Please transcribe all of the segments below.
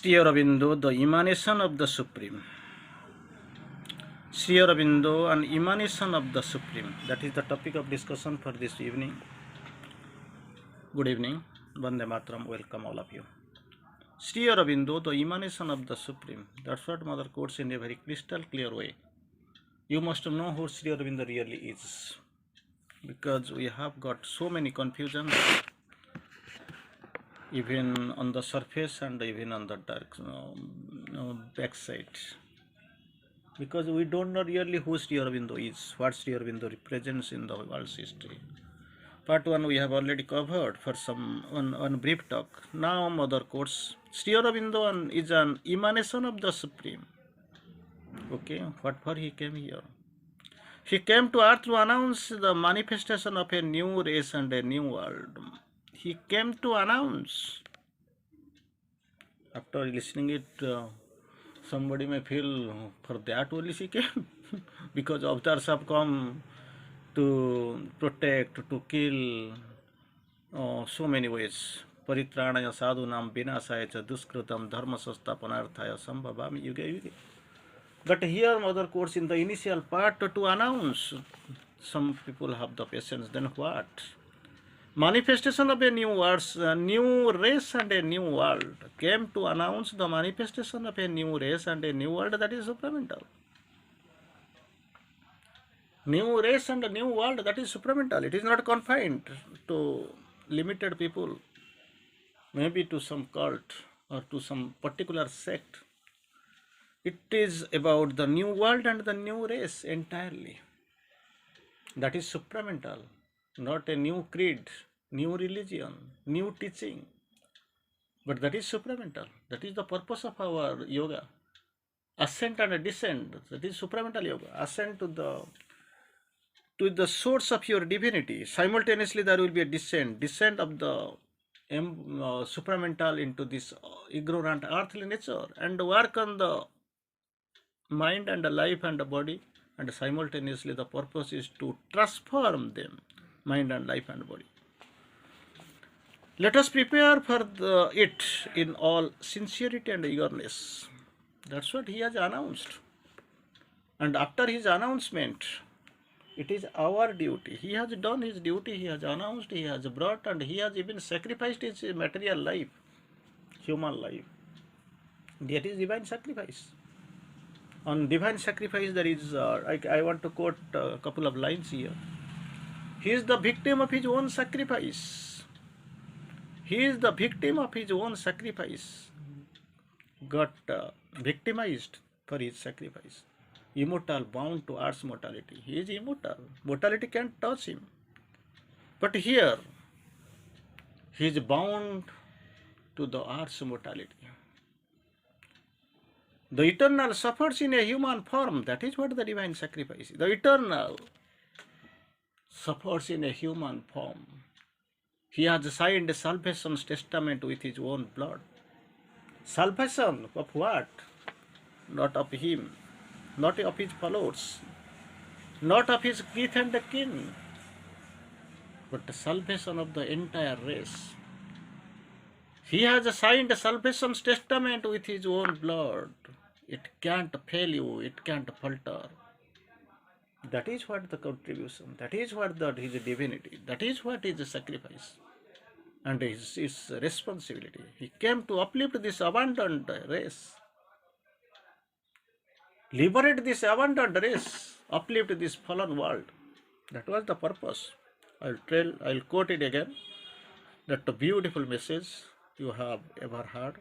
Sriaurobindo, the emanation of the Supreme. Sriaurobindo, an emanation of the Supreme. That is the topic of discussion for this evening. Good evening. Vande Mataram. Welcome all of you. Sriaurobindo, the emanation of the Supreme. That's what Mother quotes in a very crystal clear way. You must know who Sriaurobindo really is, because we have got so many confusions, even on the surface and even on the dark backside. Because we don't know really who Sriaurobindo is, what Sriaurobindo represents in the world's history. Part 1 we have already covered for some one brief talk. Now Mother quotes, Sriaurobindo is an emanation of the Supreme. Okay, what for he came here? He came to earth to announce the manifestation of a new race and a new world. He came to announce. After listening it, somebody may feel for that only she came, because avatars have come to protect, to kill, so many ways. Paritranaya sadhunam vinasaya cha duskritam dharma sastapanarthaya sambhavami yuge yuge. But here Mother quotes in the initial part to announce. Some people have the patience, then what? Manifestation of a new world, a new race and a new world. Came to announce the manifestation of a new race and a new world, that is supramental. New race and a new world, that is supramental. It is not confined to limited people, maybe to some cult or to some particular sect. It is about the new world and the new race entirely. That is supramental, not a new creed, new religion, new teaching. But that is supramental. That is the purpose of our yoga. Ascent and descent, that is supramental yoga. Ascent to the source of your divinity. Simultaneously there will be a descent of the supramental into this ignorant earthly nature, and work on the mind and the life and the body, and simultaneously the purpose is to transform them, mind and life and body. Let us prepare for it in all sincerity and eagerness. That's what he has announced. And after his announcement, it is our duty. He has done his duty, he has announced, he has brought, and he has even sacrificed his material life, human life. That is divine sacrifice. On divine sacrifice there is, I want to quote a couple of lines here. He is the victim of his own sacrifice. He is the victim of his own sacrifice. Got victimized for his sacrifice. Immortal, bound to earth's mortality. He is immortal. Mortality can't touch him. But here, he is bound to the earth's mortality. The eternal suffers in a human form. That is what the divine sacrifice is. The eternal suffers in a human form. He has signed salvation's testament with his own blood. Salvation of what? Not of him, not of his followers, not of his kith and kin, but the salvation of the entire race. He has signed salvation's testament with his own blood. It can't fail you, it can't falter. That is what the contribution, that is what his divinity, that is what is the sacrifice and his responsibility. He came to uplift this abandoned race, liberate this abandoned race, uplift this fallen world. That was the purpose. I'll quote it again. That beautiful message you have ever heard.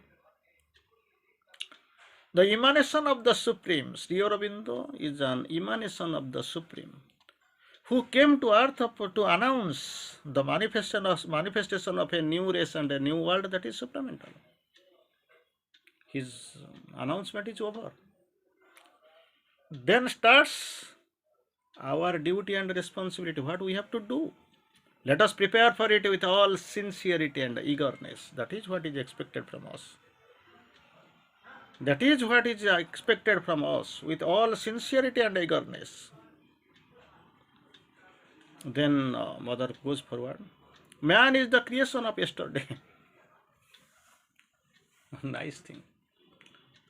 The emanation of the Supreme, Sriaurobindo is an emanation of the Supreme, who came to earth to announce the manifestation of a new race and a new world, that is supramental. His announcement is over. Then starts our duty and responsibility, what we have to do. Let us prepare for it with all sincerity and eagerness. That is what is expected from us. That is what is expected from us, with all sincerity and eagerness. Then Mother goes forward. Man is the creation of yesterday. Nice thing.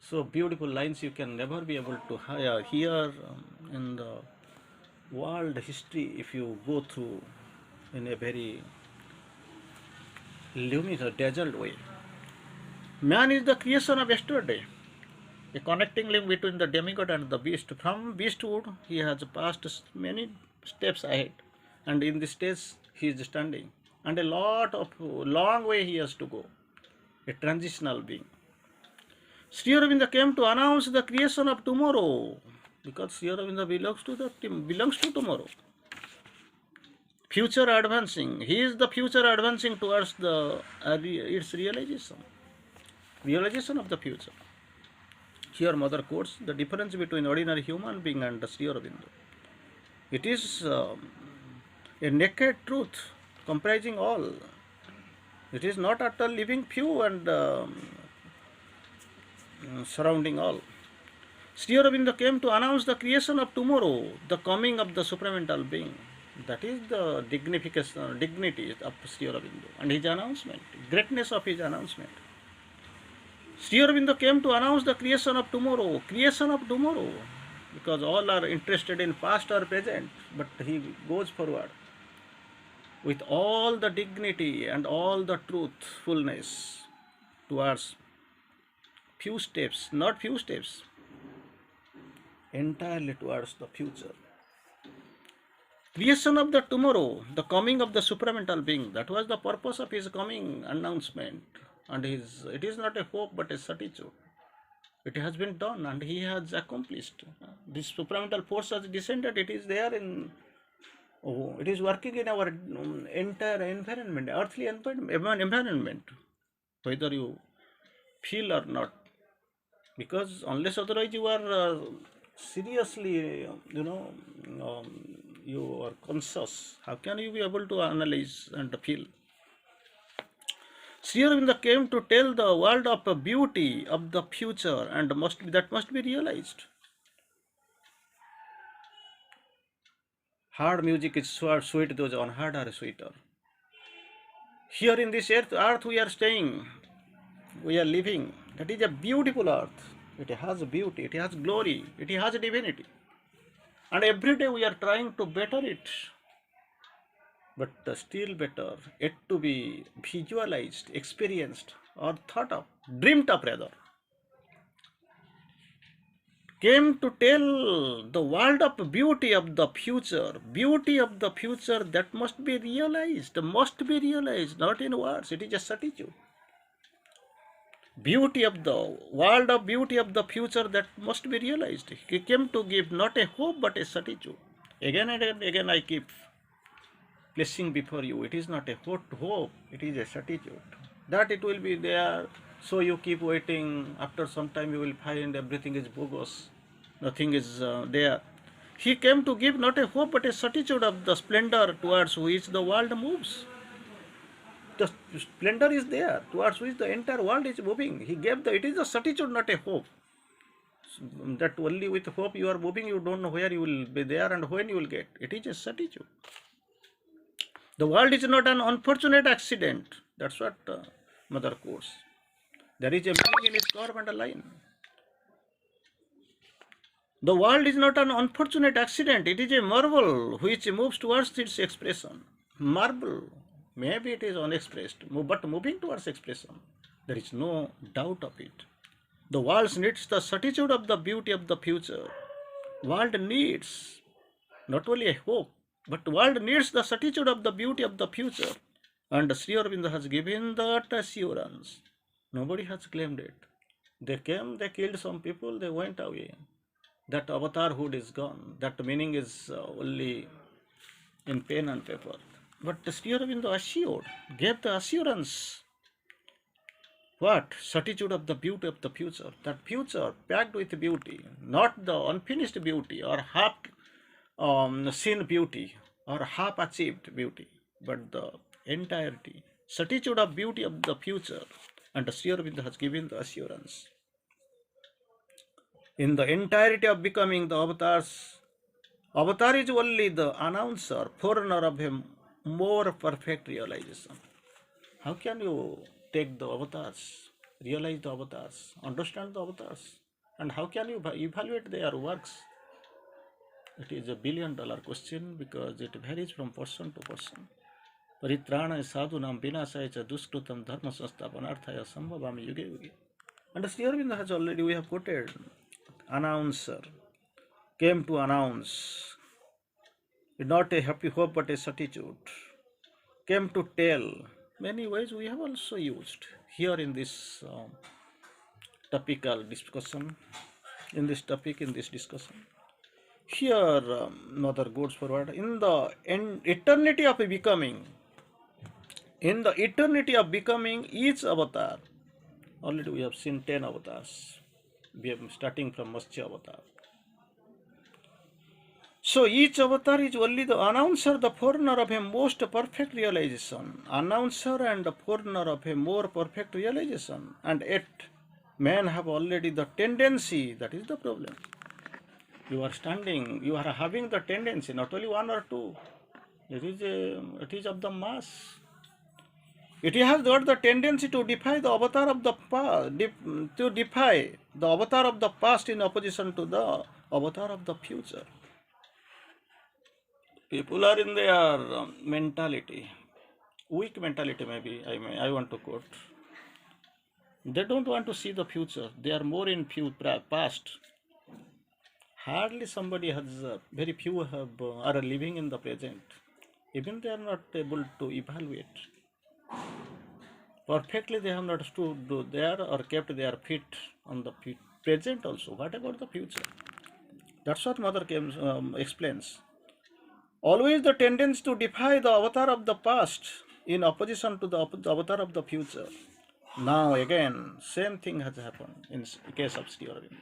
So beautiful lines you can never be able to hear in the world history if you go through in a very luminous, dazzled way. Man is the creation of yesterday, a connecting link between the demigod and the beast. From beasthood, he has passed many steps ahead, and in this stage, he is standing. And a long way he has to go, a transitional being. Sriaurobindo came to announce the creation of tomorrow, because Sriaurobindo belongs to tomorrow. Future advancing. He is the future advancing towards its realization of the future. Here, Mother quotes the difference between ordinary human being and the Sriaurobindo. It is a naked truth comprising all. It is not at all living few and surrounding all. Sriaurobindo came to announce the creation of tomorrow, the coming of the supramental being. That is the dignity of Sriaurobindo and his announcement, greatness of his announcement. Sriaurobindo came to announce the creation of tomorrow, because all are interested in past or present, but he goes forward with all the dignity and all the truthfulness towards not few steps, entirely towards the future. Creation of the tomorrow, the coming of the supramental being, that was the purpose of his coming announcement. And it is not a hope but a certitude. It has been done and he has accomplished. This supramental force has descended, it is there it is working in our entire environment, earthly environment, whether you feel or not. Because unless otherwise you are seriously, you are conscious, how can you be able to analyze and feel? Sriaurobindo came to tell the world of the beauty of the future and that must be realized. Hard music is sweet, those unheard are sweeter. Here in this earth we are staying, we are living. That is a beautiful earth. It has beauty, it has glory, it has divinity. And every day we are trying to better it. But still better, yet to be visualized, experienced, or thought of, dreamt of rather. Came to tell the world of beauty of the future that must be realized, not in words, it is a certitude. Beauty of the future that must be realized. He came to give not a hope but a certitude. Again and again I keep placing before you, it is not a hope, it is a certitude. That it will be there, so you keep waiting, after some time you will find everything is bogus, nothing is there. He came to give not a hope but a certitude of the splendor towards which the world moves. The splendor is there, towards which the entire world is moving. It is a certitude, not a hope. That only with hope you are moving, you don't know where you will be there and when you will get. It is a certitude. The world is not an unfortunate accident. That's what Mother quotes. There is a meaning in its curve and a line. The world is not an unfortunate accident. It is a marvel which moves towards its expression. Marvel. Maybe it is unexpressed, but moving towards expression. There is no doubt of it. The world needs the certitude of the beauty of the future. World needs not only a hope, but the world needs the certitude of the beauty of the future. And Sriaurobindo has given that assurance. Nobody has claimed it. They came, they killed some people, they went away. That avatarhood is gone. That meaning is only in pen and paper. But Sriaurobindo gave the assurance. What? Certitude of the beauty of the future. That future packed with beauty, not the unfinished beauty or half seen beauty or half achieved beauty, but the entirety, certitude of beauty of the future. And Sriaurobindo has given the assurance. In the entirety of becoming the avatars, avatar is only the announcer, forerunner of a more perfect realization. How can you take the avatars? realize the avatars, understand the avatars, and how can you evaluate their works? It is $1 billion question because it varies from person to person. Paritrana sadhunam vinasaya cha duskrutam dharma sansthapanarthaya sambhavami yuge yuge. And Sri Aurobindo has already, we have quoted, announcer, came to announce, not a happy hope but a certitude, came to tell. Many ways we have also used here in this topical discussion, in this topic, in this discussion. Here, Mother goes forward, in the eternity of becoming, in the eternity of becoming each avatar, already we have seen 10 avatars. We are starting from Matsya avatar. So each avatar is only the announcer, the forerunner of a most perfect realization. Announcer and the forerunner of a more perfect realization. And yet, men have already the tendency, that is the problem. You are standing, you are having the tendency, not only one or two. It is of the mass. It has got the tendency to defy the avatar of the past, to defy the avatar of the past in opposition to the avatar of the future. People are in their mentality, weak mentality maybe, I want to quote. They don't want to see the future. They are more in past. Hardly somebody has, very few have, are living in the present. Even they are not able to evaluate. Perfectly they have not stood there or kept their feet on the present also. What about the future? That's what Mother explains. Always the tendency to defy the avatar of the past in opposition to the avatar of the future. Now again, same thing has happened in case of Sriaurobindo.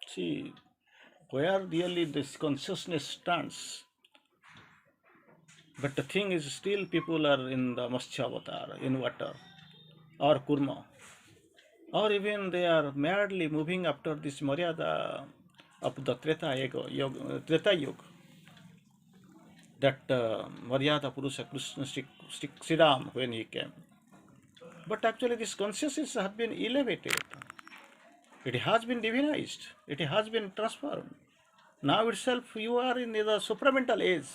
See, where really this consciousness stands. But the thing is, still people are in the Matsya avatar, in water, or Kurma, or even they are madly moving after this Maryada of the Treta Yuga, that Maryada Purusha Krishna Sri Ram when he came. But actually this consciousness has been elevated. It has been divinized. It has been transformed. Now itself you are in the supramental age,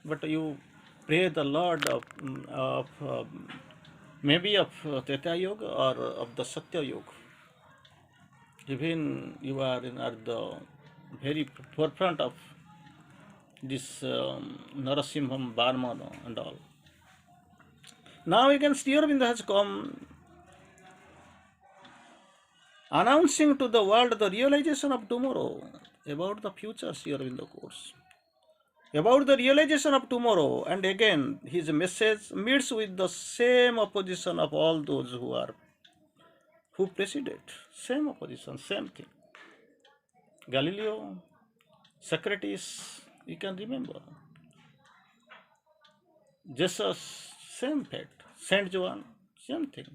but you pray the Lord of maybe of Treta Yuga or of the Satya Yuga. Even you are at the very forefront of this Narasimham, Barmana and all. Now again Sriaurobindo has come announcing to the world the realization of tomorrow about the future. Sriaurobindo quotes about the realization of tomorrow, and again his message meets with the same opposition of all those who preceded. Same opposition, same thing. Galileo, Socrates, you can remember. Jesus, same fate. Saint John, same thing.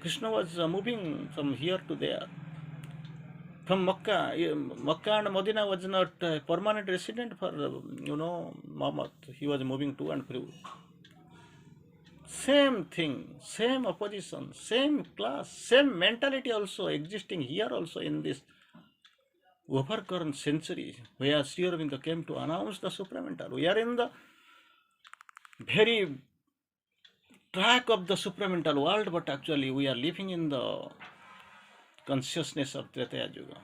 Krishna was moving from here to there. From Makkah and Medina was not a permanent resident for, Muhammad. He was moving to and fro. Same thing, same opposition, same class, same mentality also existing here also in this overcurrent century where Sriaurobindo came to announce the supramental. We are in the very track of the supramental world, but actually we are living in the consciousness of Treta Yuga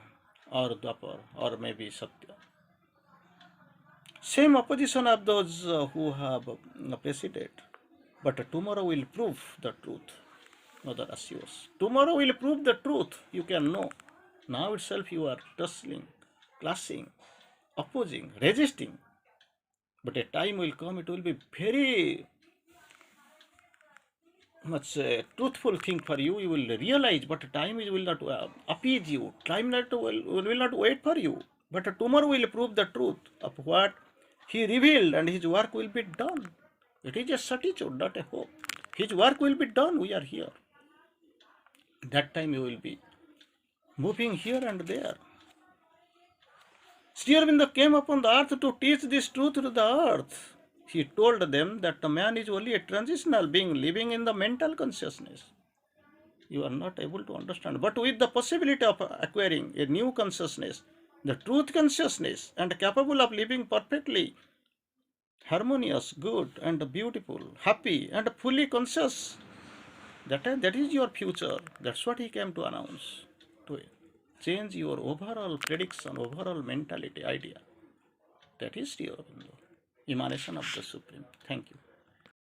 or Dwapar or maybe Satya. Same opposition of those who have preceded. But tomorrow will prove the truth. Mother assures. Tomorrow will prove the truth. You can know. Now itself you are tussling, clashing, opposing, resisting. But a time will come, it will be very much a truthful thing for you. You will realize, but time will not appease you. Time will not wait for you. But tomorrow will prove the truth of what he revealed, and his work will be done. It is a certitude, not a hope. His work will be done. We are here. That time you will be moving here and there. Sriaurobindo came upon the earth to teach this truth to the earth. He told them that the man is only a transitional being living in the mental consciousness. You are not able to understand. But with the possibility of acquiring a new consciousness, the truth consciousness, and capable of living perfectly harmonious, good, and beautiful, happy, and fully conscious, that is your future. That's what he came to announce. To change your overall prediction, overall mentality, idea. That is Sriaurobindo, emanation of the Supreme. Thank you.